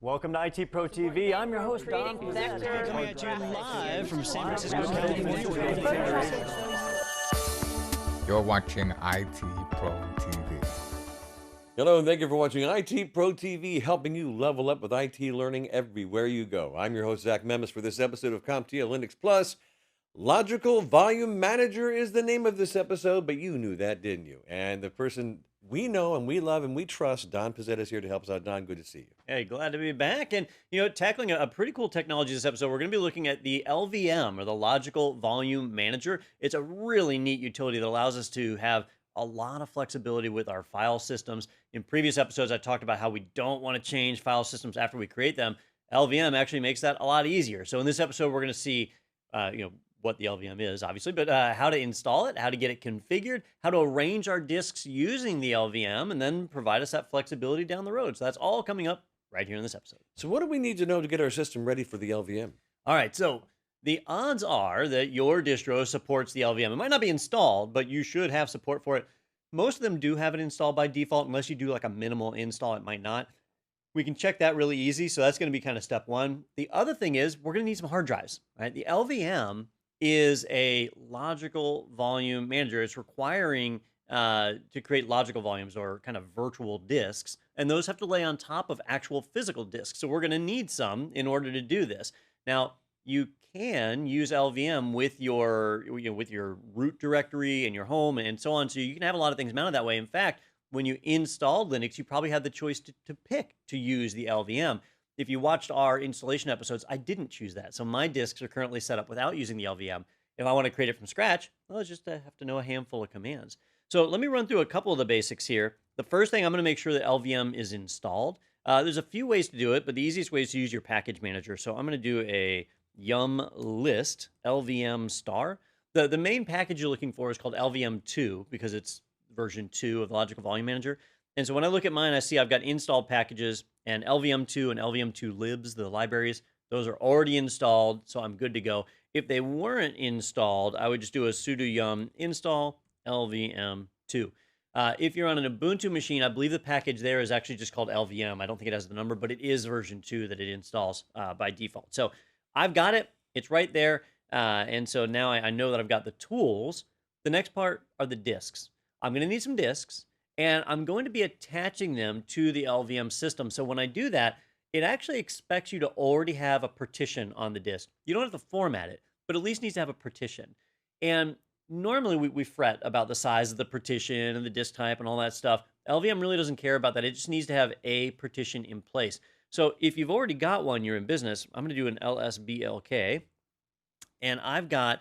Welcome to IT Pro TV. I'm your host, Don. Coming at you live from San Francisco, California. You're watching IT Pro TV. Hello, and thank you for watching IT Pro TV, helping you level up with IT learning everywhere you go. I'm your host, Zach Memis, for this episode of CompTIA Linux Plus. Logical Volume Manager is the name of this episode, but you knew that, didn't you? And the person we know and we love and we trust, Don Pizzetta, is here to help us out. Don, good to see you. Hey, glad to be back. And, tackling a pretty cool technology this episode, we're going to be looking at the LVM, or the Logical Volume Manager. It's a really neat utility that allows us to have a lot of flexibility with our file systems. In previous episodes, I talked about how we don't want to change file systems after we create them. LVM actually makes that a lot easier. So in this episode, we're going to see, what the LVM is, obviously, but how to install it, how to get it configured, how to arrange our disks using the LVM, and then provide us that flexibility down the road. So that's all coming up right here in this episode. So what do we need to know to get our system ready for the LVM? All right, so the odds are that your distro supports the LVM. It might not be installed, but you should have support for it. Most of them do have it installed by default. Unless you do like a minimal install, it might not. We can check that really easy, so that's going to be kind of step one. The other thing is we're going to need some hard drives, right? The LVM is a logical volume manager. It's requiring to create logical volumes, or kind of virtual disks, and those have to lay on top of actual physical disks. So we're going to need some in order to do this. Now, you can use LVM with your root directory and your home and so on. So you can have a lot of things mounted that way. In fact, when you install Linux, you probably have the choice to pick to use the LVM. If you watched our installation episodes, I didn't choose that. So my disks are currently set up without using the LVM. If I want to create it from scratch, well, I just have to know a handful of commands. So let me run through a couple of the basics here. The first thing, I'm going to make sure that LVM is installed. There's a few ways to do it, but the easiest way is to use your package manager. So I'm going to do a yum list LVM star. The main package you're looking for is called LVM2 because it's version 2 of the Logical Volume Manager. And so when I look at mine, I see I've got installed packages, and LVM2 and LVM2 libs, the libraries, those are already installed, so I'm good to go. If they weren't installed, I would just do a sudo yum install LVM2. If you're on an Ubuntu machine, I believe the package there is actually just called LVM. I don't think it has the number, but it is version 2 that it installs by default. So I've got it. It's right there. And so now I know that I've got the tools. The next part are the disks. I'm going to need some disks, and I'm going to be attaching them to the LVM system. So when I do that, it actually expects you to already have a partition on the disk. You don't have to format it, but at least needs to have a partition. And normally we fret about the size of the partition and the disk type and all that stuff. LVM really doesn't care about that. It just needs to have a partition in place. So if you've already got one, you're in business, I'm going to do an LSBLK, and I've got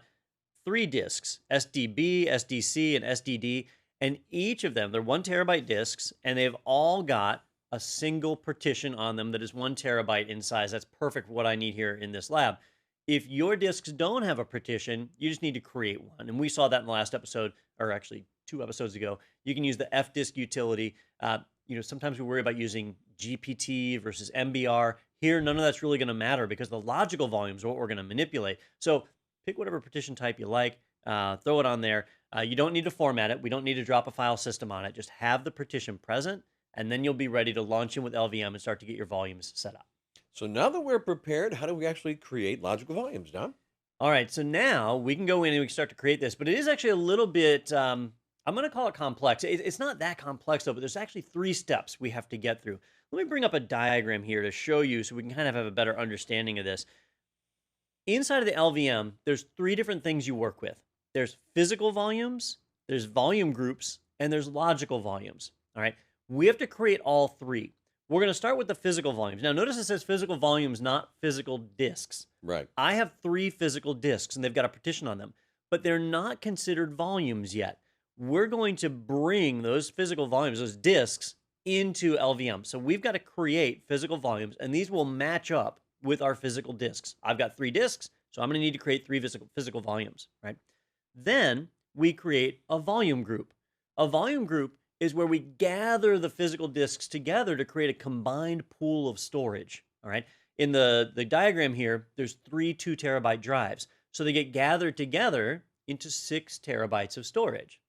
3 disks, SDB, SDC, and SDD. And each of them, they're 1 terabyte disks, and they've all got a single partition on them that is 1 terabyte in size. That's perfect for what I need here in this lab. If your disks don't have a partition, you just need to create one. And we saw that in the last episode, or actually 2 episodes ago. You can use the fdisk utility. Sometimes we worry about using GPT versus MBR. Here, none of that's really going to matter because the logical volumes are what we're going to manipulate. So pick whatever partition type you like, throw it on there. You don't need to format it. We don't need to drop a file system on it. Just have the partition present, and then you'll be ready to launch in with LVM and start to get your volumes set up. So now that we're prepared, how do we actually create logical volumes, Don? All right, so now we can go in and we can start to create this, but it is actually a little bit, I'm going to call it complex. It's not that complex, though, but there's actually 3 steps we have to get through. Let me bring up a diagram here to show you so we can kind of have a better understanding of this. Inside of the LVM, there's 3 different things you work with. There's physical volumes, there's volume groups, and there's logical volumes. All right, we have to create all 3. We're going to start with the physical volumes. Now, notice it says physical volumes, not physical disks. Right. I have 3 physical disks, and they've got a partition on them, but they're not considered volumes yet. We're going to bring those physical volumes, those disks, into LVM. So we've got to create physical volumes, and these will match up with our physical disks. I've got 3 disks, so I'm going to need to create 3 physical volumes, right? Then we create a volume group. A volume group is where we gather the physical disks together to create a combined pool of storage, all right? In the diagram here, there's 3 2 terabyte drives. So they get gathered together into 6 terabytes of storage.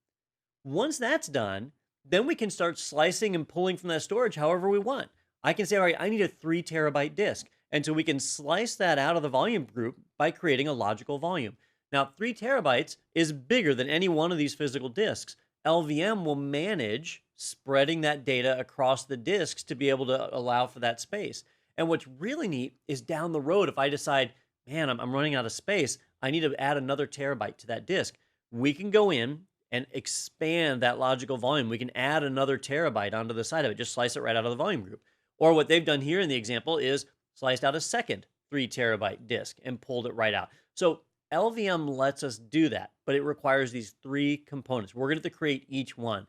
Once that's done, then we can start slicing and pulling from that storage however we want. I can say, all right, I need a 3 terabyte disk. And so we can slice that out of the volume group by creating a logical volume. Now, 3 terabytes is bigger than any one of these physical disks. LVM will manage spreading that data across the disks to be able to allow for that space. And what's really neat is down the road, if I decide, man, I'm running out of space, I need to add another terabyte to that disk, we can go in and expand that logical volume. We can add another terabyte onto the side of it, just slice it right out of the volume group. Or what they've done here in the example is sliced out a second 3 terabyte disk and pulled it right out. So LVM lets us do that, but it requires these 3 components. We're going to have to create each one.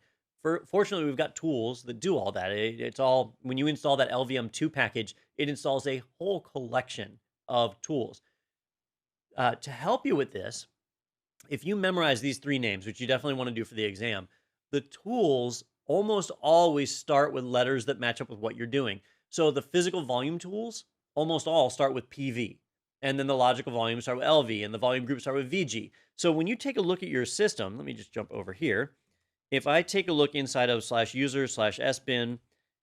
Fortunately, we've got tools that do all that. It's all, when you install that LVM2 package, it installs a whole collection of tools. To help you with this, if you memorize these 3 names, which you definitely want to do for the exam, the tools almost always start with letters that match up with what you're doing. So the physical volume tools almost all start with PV. And then the logical volumes start with LV, and the volume groups start with VG. So when you take a look at your system, let me just jump over here. If I take a look inside of /user/sbin,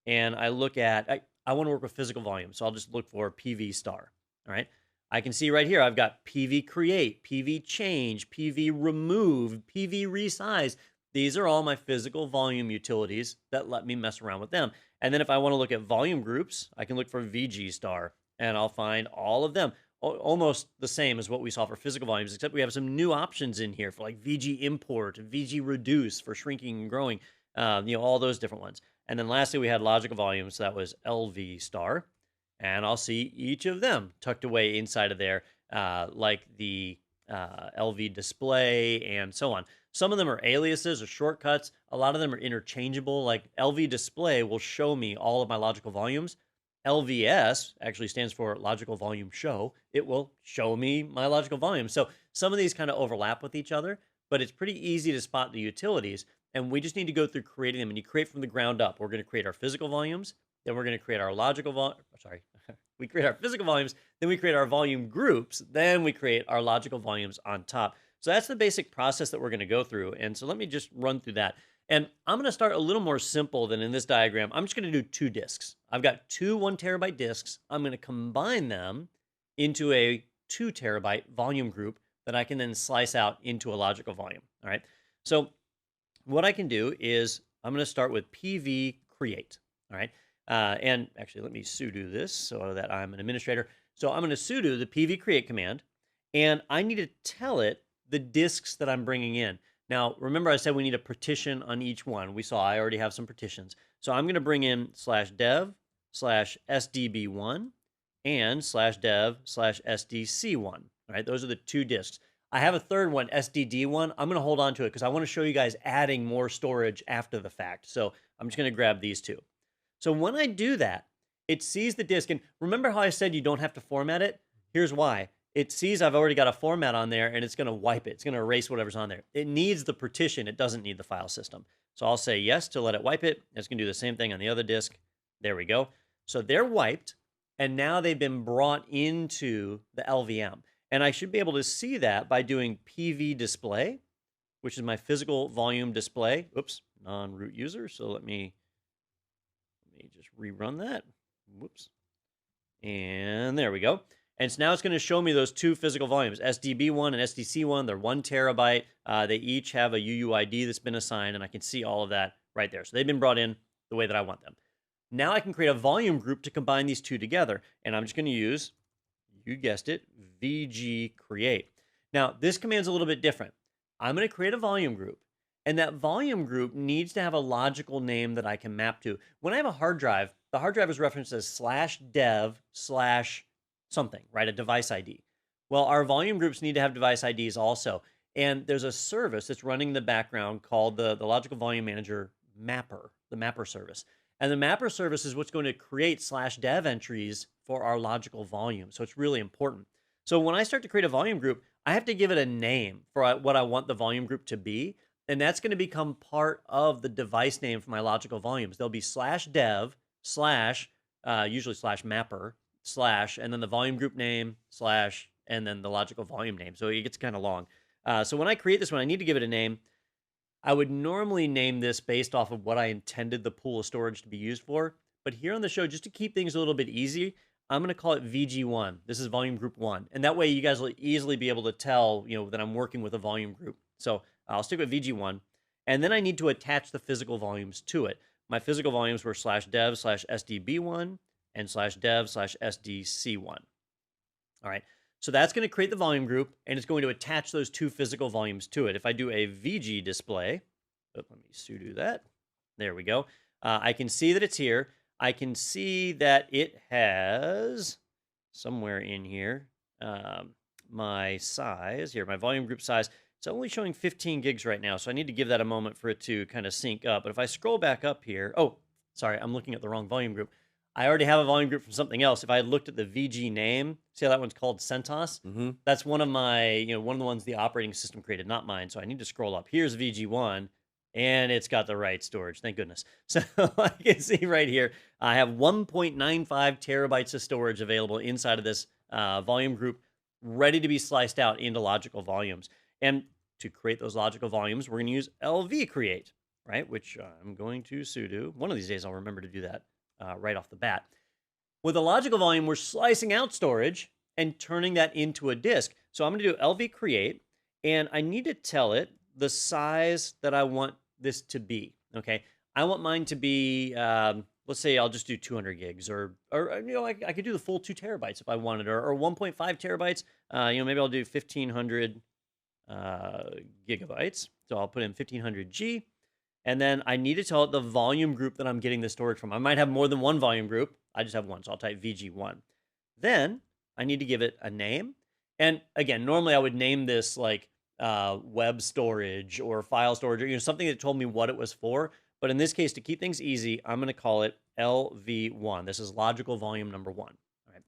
and I look at, I want to work with physical volume, so I'll just look for PV star. All right. I can see right here, I've got PV create, PV change, PV remove, PV resize. These are all my physical volume utilities that let me mess around with them. And then if I want to look at volume groups, I can look for VG star, and I'll find all of them. Almost the same as what we saw for physical volumes, except we have some new options in here for like VG import, VG reduce for shrinking and growing, all those different ones. And then lastly, we had logical volumes. So that was LV star. And I'll see each of them tucked away inside of there, like the LV display and so on. Some of them are aliases or shortcuts. A lot of them are interchangeable. Like LV display will show me all of my logical volumes. LVS actually stands for logical volume show. It will show me my logical volume. So some of these kind of overlap with each other, but it's pretty easy to spot the utilities. And we just need to go through creating them. And you create from the ground up. We're going to create our physical volumes. Then we're going to create our logical volume. Sorry, we create our physical volumes. Then we create our volume groups. Then we create our logical volumes on top. So that's the basic process that we're going to go through. And so let me just run through that. And I'm going to start a little more simple than in this diagram. I'm just going to do 2 disks. I've got 2 1 terabyte disks. I'm going to combine them into a 2 terabyte volume group that I can then slice out into a logical volume. All right. So what I can do is I'm going to start with PV create. All right. And actually, let me sudo this so that I'm an administrator. So I'm going to sudo the PV create command, and I need to tell it the disks that I'm bringing in. Now, remember I said we need a partition on each one. We saw I already have some partitions. So I'm going to bring in /dev/sdb1 and /dev/sdc1. All right, those are the 2 disks. I have a third one, SDD1. I'm going to hold on to it because I want to show you guys adding more storage after the fact. So I'm just going to grab these 2. So when I do that, it sees the disk. And remember how I said you don't have to format it? Here's why. It sees I've already got a format on there, and it's going to wipe it. It's going to erase whatever's on there. It needs the partition. It doesn't need the file system. So I'll say yes to let it wipe it. It's going to do the same thing on the other disk. There we go. So they're wiped, and now they've been brought into the LVM. And I should be able to see that by doing PV display, which is my physical volume display. Oops, non-root user. So let me just rerun that. Whoops. And there we go. And so now it's going to show me those 2 physical volumes, SDB1 and SDC1. They're 1 terabyte. They each have a UUID that's been assigned, and I can see all of that right there. So they've been brought in the way that I want them. Now I can create a volume group to combine these 2 together, and I'm just going to use, you guessed it, VG create. Now, this command's a little bit different. I'm going to create a volume group, and that volume group needs to have a logical name that I can map to. When I have a hard drive, the hard drive is referenced as /dev/something, right? A device ID. Well, our volume groups need to have device IDs also. And there's a service that's running in the background called the Logical Volume Manager Mapper, the Mapper service. And the Mapper service is what's going to create /dev entries for our logical volume. So it's really important. So when I start to create a volume group, I have to give it a name for what I want the volume group to be. And that's going to become part of the device name for my logical volumes. There'll be /dev/ usually /mapper/ and then the volume group name / and then the logical volume name. So it gets kind of long. So when I create this one, I need to give it a name. I would normally name this based off of what I intended the pool of storage to be used for. But here on the show, just to keep things a little bit easy, I'm going to call it VG1. This is volume group 1. And that way you guys will easily be able to tell, that I'm working with a volume group. So I'll stick with VG1. And then I need to attach the physical volumes to it. My physical volumes were /dev/SDB1 and /dev/SDC1. All right. So that's going to create the volume group, and it's going to attach those two physical volumes to it. If I do a VG display, let me sudo that. There we go. I can see that it's here. I can see that it has somewhere in here my size here, my volume group size. It's only showing 15 gigs right now, so I need to give that a moment for it to kind of sync up. But if I scroll back up here, oh, sorry, I'm looking at the wrong volume group. I already have a volume group from something else. If I had looked at the VG name, see how that one's called CentOS? Mm-hmm. That's one of my, one of the ones the operating system created, not mine. So I need to scroll up. Here's VG1, and it's got the right storage. Thank goodness. So I can see right here, I have 1.95 terabytes of storage available inside of this volume group, ready to be sliced out into logical volumes. And to create those logical volumes, we're going to use LV create, right? Which I'm going to sudo. One of these days, I'll remember to do that right off the bat. With a logical volume, we're slicing out storage and turning that into a disk. So I'm going to do LV create, and I need to tell it the size that I want this to be. Okay, I want mine to be, let's say I'll just do 200 gigs, or I could do the full 2 terabytes if I wanted, or 1.5 terabytes. Maybe I'll do 1500 gigabytes. So I'll put in 1500 G. And then I need to tell it the volume group that I'm getting the storage from. I might have more than one volume group. I just have one, so I'll type VG1. Then I need to give it a name. And again, normally I would name this like web storage or file storage, or something that told me what it was for. But in this case, to keep things easy, I'm going to call it LV1. This is logical volume number 1. All right.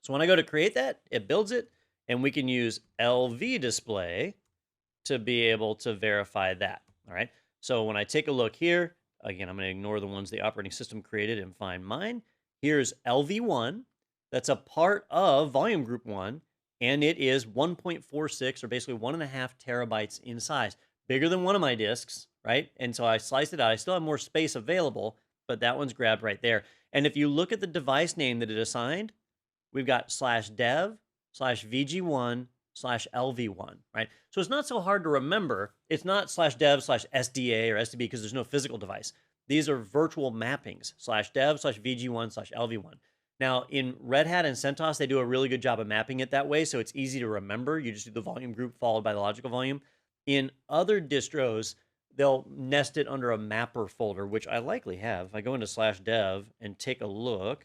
So when I go to create that, it builds it, and we can use LV display to be able to verify that. All right. So when I take a look here, again, I'm going to ignore the ones the operating system created and find mine. Here's LV1. That's a part of volume group 1, and it is 1.46, or basically 1.5 terabytes in size. Bigger than one of my disks, right? And so I sliced it out. I still have more space available, but that one's grabbed right there. And if you look at the device name that it assigned, we've got /dev/VG1/LV1, right? So it's not so hard to remember. It's not /dev/SDA or SDB because there's no physical device. These are virtual mappings, /dev/VG1/LV1. Now, in Red Hat and CentOS, they do a really good job of mapping it that way, so it's easy to remember. You just do the volume group followed by the logical volume. In other distros, they'll nest it under a mapper folder, which I likely have. If I go into /dev and take a look,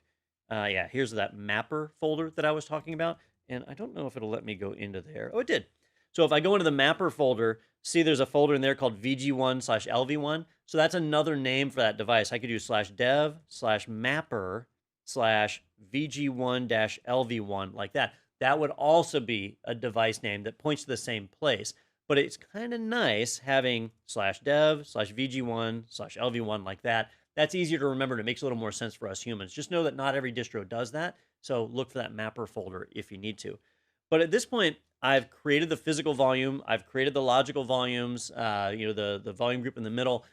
yeah, here's that mapper folder that I was talking about. And I don't know if it'll let me go into there. Oh, it did. So if I go into the mapper folder, see there's a folder in there called VG1/LV1. So that's another name for that device. I could do /dev/mapper/VG1-LV1 like that. That would also be a device name that points to the same place. But it's kind of nice having /dev/VG1/LV1 like that. That's easier to remember, and it makes a little more sense for us humans. Just know that not every distro does that, so look for that mapper folder if you need to. But at this point, I've created the physical volume. I've created the logical volumes, the volume group in the middle.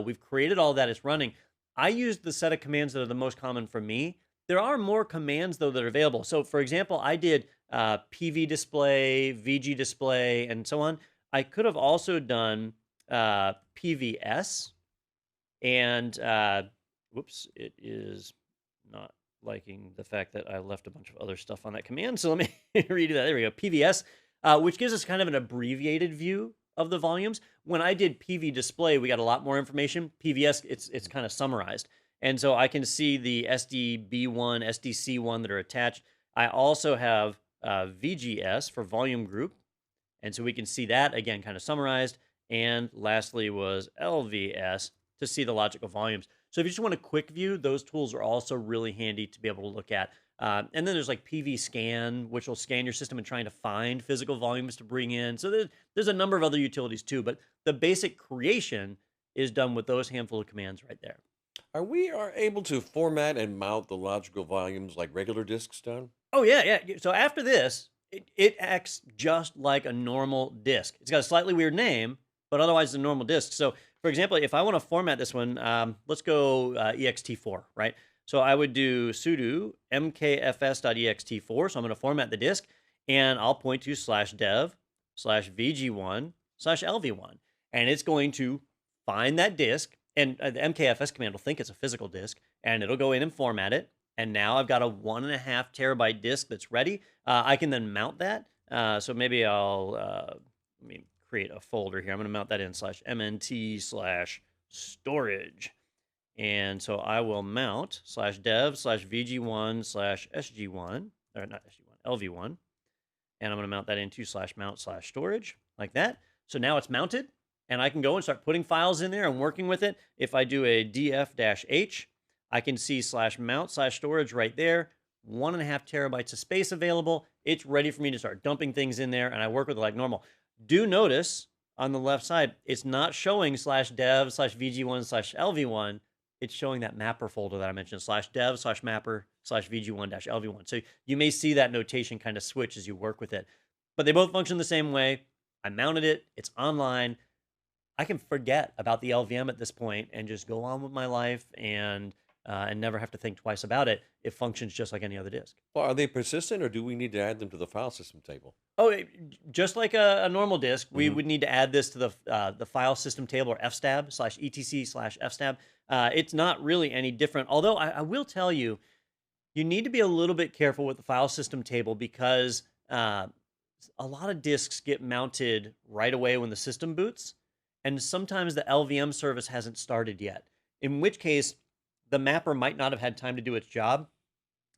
We've created all that. It's running. I used the set of commands that are the most common for me. There are more commands, though, that are available. So, for example, I did PV display, VG display, and so on. I could have also done PVS. And, whoops, it is not liking the fact that I left a bunch of other stuff on that command. So let me redo that. There we go. PVS, which gives us kind of an abbreviated view of the volumes. When I did PV display, we got a lot more information. PVS, it's kind of summarized. And so I can see the SDB1, SDC1 that are attached. I also have VGS for volume group. And so we can see that, again, kind of summarized. And lastly was LVS to see the logical volumes. So if you just want a quick view, those tools are also really handy to be able to look at. And then there's like PV scan, which will scan your system and trying to find physical volumes to bring in. So there's a number of other utilities too, but the basic creation is done with those handful of commands right there. Are we able to format and mount the logical volumes like regular disks done? Oh, yeah. So after this, it acts just like a normal disk. It's got a slightly weird name, but otherwise it's a normal disk. So For example, if I want to format this one, let's go ext4, right? So I would do sudo mkfs.ext4. So I'm going to format the disk, and I'll point to /dev/vg1/lv1. And it's going to find that disk, and the mkfs command will think it's a physical disk, and it'll go in and format it. And now I've got a 1.5 terabyte disk that's ready. I can then mount that. So maybe I'll let me create a folder here. I'm going to mount that in /mnt/storage. And so I will mount /dev/vg1/sg1, or not sg1, lv1. And I'm going to mount that into /mount/storage like that. So now it's mounted, and I can go and start putting files in there and working with it. If I do a df-h, I can see /mount/storage right there. 1.5 terabytes of space available. It's ready for me to start dumping things in there, and I work with it like normal. Do notice on the left side, it's not showing /dev/vg1/lv1. It's showing that mapper folder that I mentioned, /dev/mapper/vg1-lv1. So you may see that notation kind of switch as you work with it. But they both function the same way. I mounted it. It's online. I can forget about the LVM at this point and just go on with my life and never have to think twice about it. It functions just like any other disk. Well, are they persistent, or do we need to add them to the file system table? Oh, just like a normal disk, we would need to add this to the file system table, or fstab/etc/fstab. It's not really any different. Although I will tell you, you need to be a little bit careful with the file system table, because a lot of disks get mounted right away when the system boots, and sometimes the LVM service hasn't started yet, in which case the mapper might not have had time to do its job.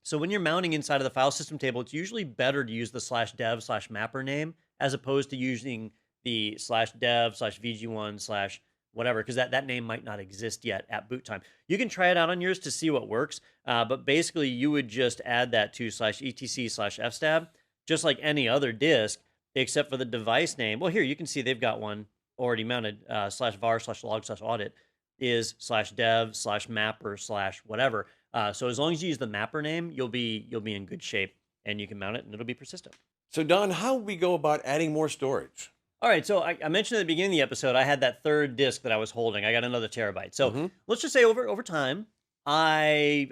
So when you're mounting inside of the file system table, it's usually better to use the /dev/mapper name as opposed to using the /dev/vg1/ whatever, because that name might not exist yet at boot time. You can try it out on yours to see what works, but basically you would just add that to /etc/fstab, just like any other disk, except for the device name. Well, here you can see they've got one already mounted, /var/log/audit is /dev/mapper/whatever. So as long as you use the mapper name, you'll be in good shape, and you can mount it, and it'll be persistent. So, Don, how would we go about adding more storage? All right, so I mentioned at the beginning of the episode, I had that third disk that I was holding. I got another terabyte. So let's just say over time, I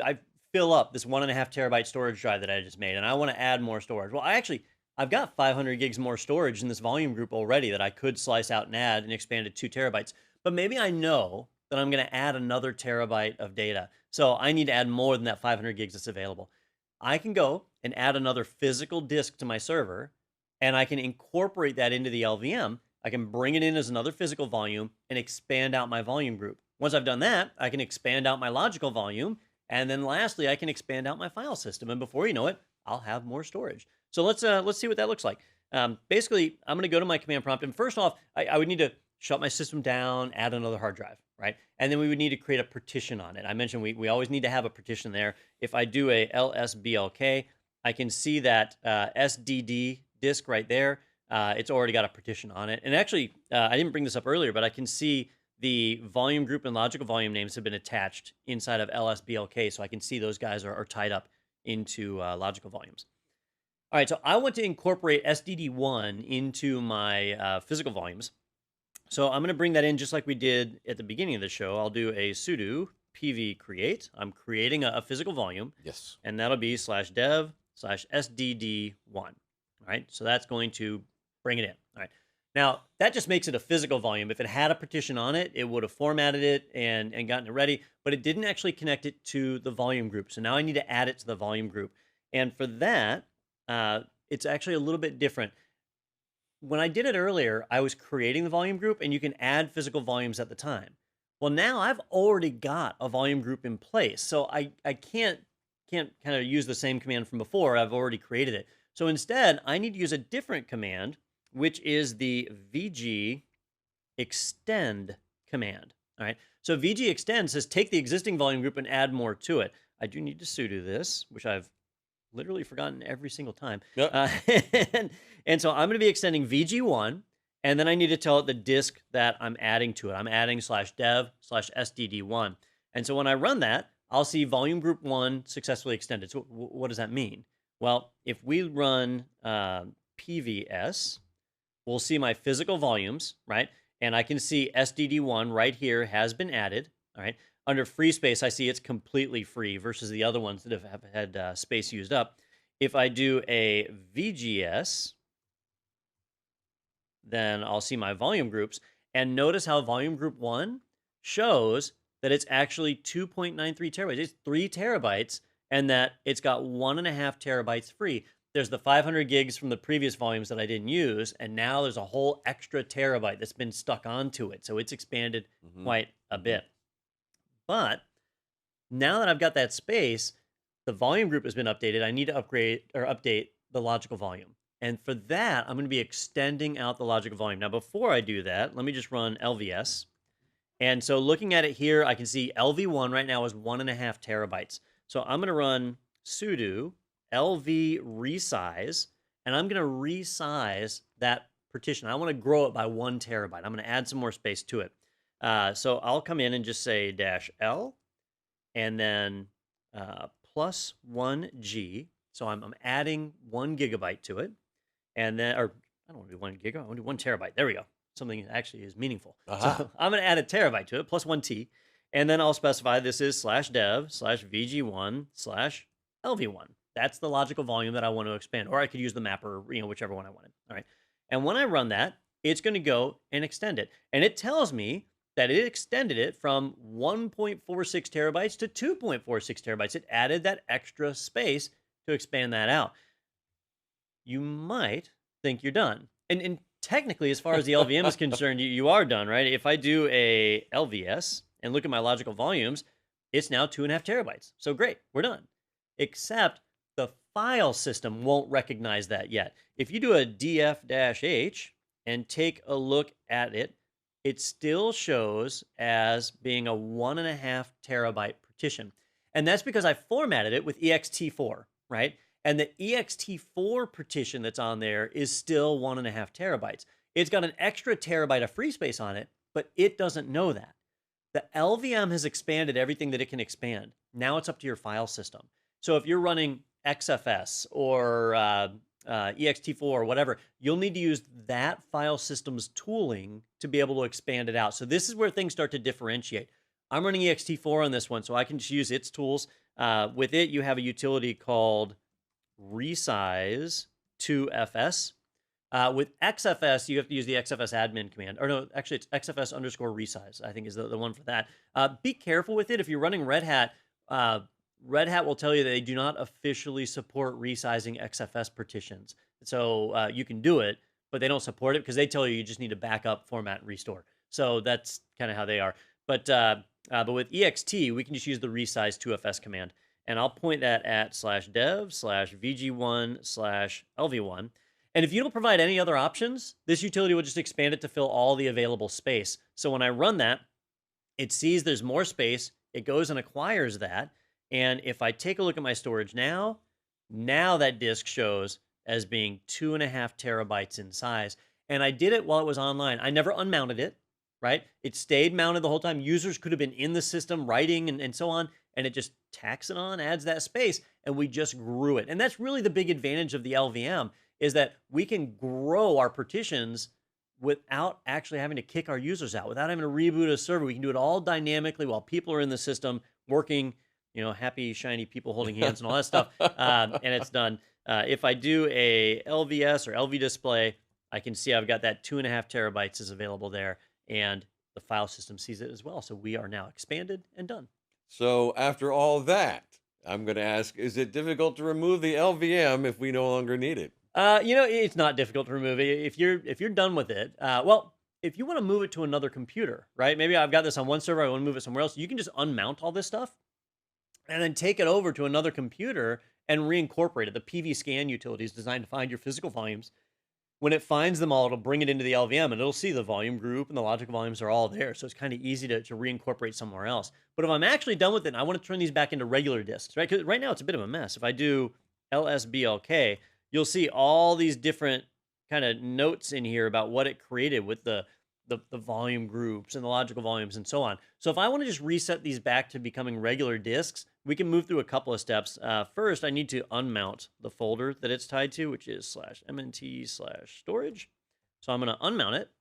fill up this 1.5 terabyte storage drive that I just made, and I want to add more storage. Well, I've got 500 gigs more storage in this volume group already that I could slice out and add and expand to 2 terabytes. But maybe I know that I'm going to add another terabyte of data. So I need to add more than that 500 gigs that's available. I can go and add another physical disk to my server, and I can incorporate that into the LVM. I can bring it in as another physical volume and expand out my volume group. Once I've done that, I can expand out my logical volume. And then lastly, I can expand out my file system. And before you know it, I'll have more storage. So let's see what that looks like. Basically, I'm going to go to my command prompt. And first off, I would need to shut my system down, add another hard drive, right? And then we would need to create a partition on it. I mentioned we always need to have a partition there. If I do a lsblk, I can see that SDD disk right there. It's already got a partition on it. And actually, I didn't bring this up earlier, but I can see the volume group and logical volume names have been attached inside of lsblk, so I can see those guys are tied up into logical volumes. All right, so I want to incorporate SDD1 into my physical volumes. So I'm going to bring that in just like we did at the beginning of the show. I'll do a sudo pv create. I'm creating a physical volume. Yes. And that'll be /dev/SDD1. All right, so that's going to bring it in. All right. Now, that just makes it a physical volume. If it had a partition on it, it would have formatted it and gotten it ready, but it didn't actually connect it to the volume group. So now I need to add it to the volume group. And for that, it's actually a little bit different. When I did it earlier, I was creating the volume group, and you can add physical volumes at the time. Well, now I've already got a volume group in place, so I can't kind of use the same command from before. I've already created it. So instead, I need to use a different command, which is the vg extend command. All right. So vg extend says take the existing volume group and add more to it. I do need to sudo this, which I've literally forgotten every single time. Yep. And so I'm going to be extending vg1, and then I need to tell it the disk that I'm adding to it. I'm adding /dev/SDD1. And so when I run that, I'll see volume group 1 successfully extended. So what does that mean? Well, if we run pvs, we'll see my physical volumes, right? and I can see SDD1 right here has been added. All right. Under free space, I see it's completely free versus the other ones that have had space used up. If I do a VGS, then I'll see my volume groups. And notice how volume group 1 shows that it's actually 2.93 terabytes. It's 3 terabytes, and that it's got 1.5 terabytes free. There's the 500 gigs from the previous volumes that I didn't use, and now there's a whole extra terabyte that's been stuck onto it. So it's expanded quite a bit. But now that I've got that space, the volume group has been updated. I need to upgrade or update the logical volume. And for that, I'm going to be extending out the logical volume. Now, before I do that, let me just run LVS. And so looking at it here, I can see LV1 right now is 1.5 terabytes. So I'm going to run sudo LV resize, and I'm going to resize that partition. I want to grow it by 1 terabyte. I'm going to add some more space to it. So I'll come in and just say -L, and then plus 1G. So I'm adding 1 gigabyte to it. And then, or I don't want to do 1 gigabyte, I want to do 1 terabyte. There we go. Something that actually is meaningful. So I'm going to add a terabyte to it, plus 1T. And then I'll specify this is /dev/VG1/LV1. That's the logical volume that I want to expand. Or I could use the mapper, whichever one I wanted. All right. And when I run that, it's going to go and extend it. And it tells me that it extended it from 1.46 terabytes to 2.46 terabytes. It added that extra space to expand that out. You might think you're done. And technically, as far as the LVM is concerned, you are done, right? If I do a LVS and look at my logical volumes, it's now 2.5 terabytes. So great, we're done. Except the file system won't recognize that yet. If you do a df-h and take a look at it, it still shows as being a 1.5 terabyte partition. And that's because I formatted it with ext4, right? And the ext4 partition that's on there is still 1.5 terabytes. It's got an extra terabyte of free space on it, but it doesn't know that. The LVM has expanded everything that it can expand. Now it's up to your file system. So if you're running XFS or ext4 or whatever, you'll need to use that file system's tooling to be able to expand it out. So this is where things start to differentiate. I'm running ext4 on this one, so I can just use its tools. With it, you have a utility called resize to FS. With XFS, you have to use the XFS admin command. Or no, actually, it's XFS_resize, I think is the one for that. Be careful with it. If you're running Red Hat, Red Hat will tell you that they do not officially support resizing XFS partitions. So you can do it, but they don't support it because they tell you just need to back up, format, and restore. So that's kind of how they are. But with ext, we can just use the resize to FS command. And I'll point that at /dev/VG1/LV1. And if you don't provide any other options, this utility will just expand it to fill all the available space. So when I run that, it sees there's more space. It goes and acquires that. And if I take a look at my storage now that disk shows as being 2.5 terabytes in size. And I did it while it was online. I never unmounted it, right? It stayed mounted the whole time. Users could have been in the system writing and so on, and it just tacks it on, adds that space, and we just grew it. And that's really the big advantage of the LVM, is that we can grow our partitions without actually having to kick our users out, without having to reboot a server. We can do it all dynamically while people are in the system working, happy, shiny people holding hands and all that stuff, and it's done. If I do a LVS or LV display, I can see I've got that 2.5 terabytes is available there, and the file system sees it as well. So we are now expanded and done. So after all that, I'm going to ask, is it difficult to remove the LVM if we no longer need it? It's not difficult to remove it. If you're done with it, well, if you want to move it to another computer, right? Maybe I've got this on one server, I want to move it somewhere else. You can just unmount all this stuff and then take it over to another computer and reincorporate it. The PV scan utility is designed to find your physical volumes. When it finds them all, it'll bring it into the LVM, and it'll see the volume group and the logical volumes are all there. So it's kind of easy to reincorporate somewhere else. But if I'm actually done with it and I want to turn these back into regular disks, right? Because right now it's a bit of a mess. If I do LSBLK, you'll see all these different kind of notes in here about what it created with the volume groups and the logical volumes and so on. So if I want to just reset these back to becoming regular disks, we can move through a couple of steps. First, I need to unmount the folder that it's tied to, which is /mnt/storage. So I'm going to unmount it.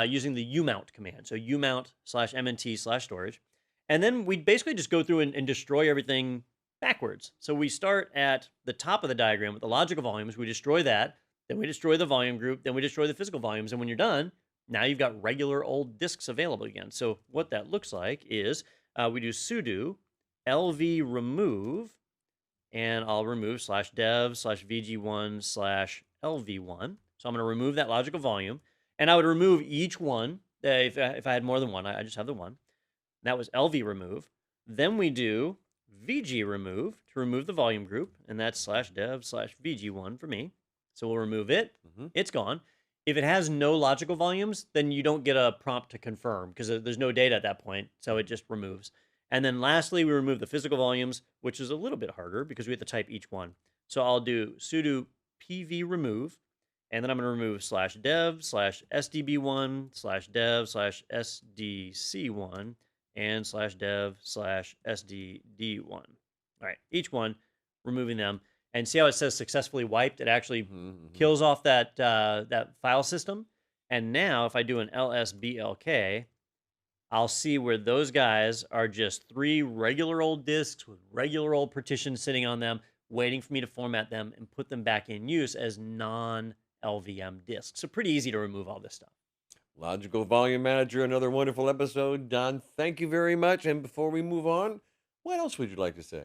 using the umount command. So umount/mnt/storage. And then we basically just go through and destroy everything backwards. So we start at the top of the diagram with the logical volumes. We destroy that. Then we destroy the volume group. Then we destroy the physical volumes. And when you're done, now you've got regular old disks available again. So what that looks like is we do sudo lv remove, and I'll remove /dev/vg1/lv1. So I'm going to remove that logical volume. And I would remove each one. If I had more than one, I just have the one. That was lv remove. Then we do vg remove to remove the volume group, and that's /dev/vg1 for me. So we'll remove it. It's gone. If it has no logical volumes, then you don't get a prompt to confirm because there's no data at that point, so it just removes. And then lastly, we remove the physical volumes, which is a little bit harder because we have to type each one. So I'll do sudo pv remove, and then I'm going to remove /dev/sdb1/dev/sdc1 and /dev/sdd1. All right, each one, removing them. And see how it says successfully wiped? It actually kills off that that file system. And now if I do an lsblk, I'll see where those guys are just 3 regular old disks with regular old partitions sitting on them, waiting for me to format them and put them back in use as non-LVM disks. So pretty easy to remove all this stuff. Logical Volume Manager, another wonderful episode. Don, thank you very much. And before we move on, what else would you like to say?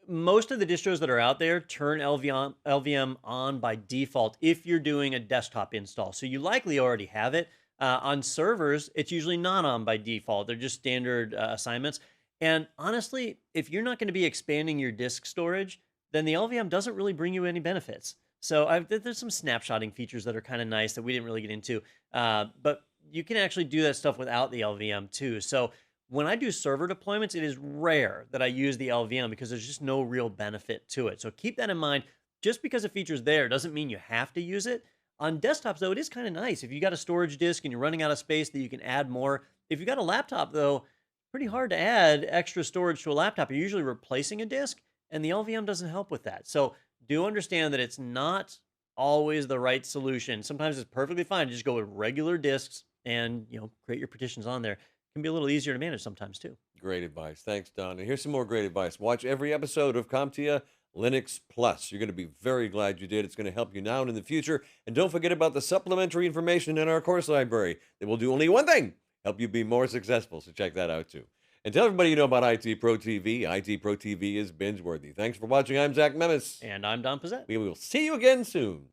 Most of the distros that are out there turn LVM on by default if you're doing a desktop install. So you likely already have it. On servers, it's usually not on by default. They're just standard assignments. And honestly, if you're not going to be expanding your disk storage, then the LVM doesn't really bring you any benefits. So there's some snapshotting features that are kind of nice that we didn't really get into. But you can actually do that stuff without the LVM too. So when I do server deployments, it is rare that I use the LVM because there's just no real benefit to it. So keep that in mind. Just because a feature's there doesn't mean you have to use it. On desktops, though, it is kind of nice. If you got a storage disk and you're running out of space, that you can add more. If you got a laptop, though, pretty hard to add extra storage to a laptop. You're usually replacing a disk, and the LVM doesn't help with that. So do understand that it's not always the right solution. Sometimes it's perfectly fine to just go with regular disks and create your partitions on there. Can be a little easier to manage sometimes too. Great advice. Thanks, Don. And here's some more great advice. Watch every episode of CompTIA Linux Plus. You're going to be very glad you did. It's going to help you now and in the future. And don't forget about the supplementary information in our course library that will do only one thing, help you be more successful. So check that out too. And tell everybody you know about IT Pro TV. IT Pro TV is binge-worthy. Thanks for watching. I'm Zach Memis. And I'm Don Pizzette. We will see you again soon.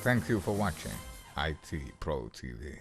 Thank you for watching IT Pro TV.